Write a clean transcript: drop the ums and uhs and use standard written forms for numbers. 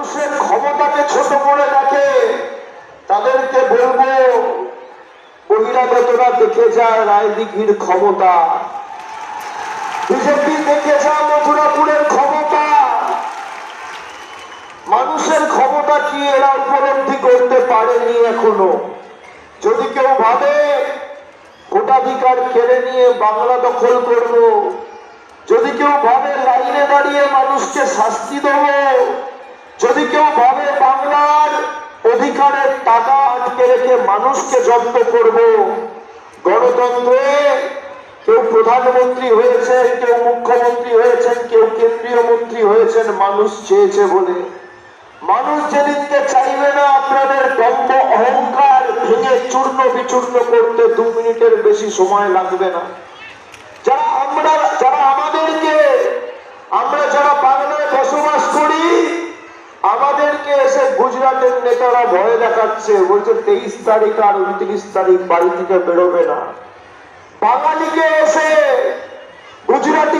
মানুষের ক্ষমতাকে ছোট করে দেখে, তাদেরকে বলবো বহিরাগতরা দেখে যায় রায়দিঘির ক্ষমতা, বিজেপি দেখে যায় মথুরাপুরের ক্ষমতা। মানুষের ক্ষমতা কি এরা উপলব্ধি করতে পারেনি এখনো। যদি কেউ ভাবে ভোটাধিকার কেড়ে নিয়ে বাংলা দখল করব, যদি কেউ ভাবে লাইনে দাঁড়িয়ে মানুষকে শাস্তি দেব, যদি কেউ ভাবে বাংলার অধিকারের টাকা আটকে রেখে মানুষকে জব্দ করব, গণতন্ত্রে কেউ প্রধানমন্ত্রী হয়েছেন, কেউ মুখ্যমন্ত্রী হয়েছেন, কেউ কেন্দ্রীয় মন্ত্রী হয়েছেন মানুষ চেয়েছে বলে। মানুষ যেদিনকে চাইবে না আপনাদের দম্ভ অহংকার ভেঙে চূর্ণ বিচূর্ণ করতে 2 মিনিটের বেশি সময় লাগবে না। আমরা যারা বাংলায় বসবাস করি, আমাদেরকে এসে গুজরাটের নেতারা ভয় দেখাচ্ছে, বলছে 23 তারিখ আর 29 তারিখ বাড়ি থেকে বেরোবে না। বাঙালিকে এসে গুজরাটি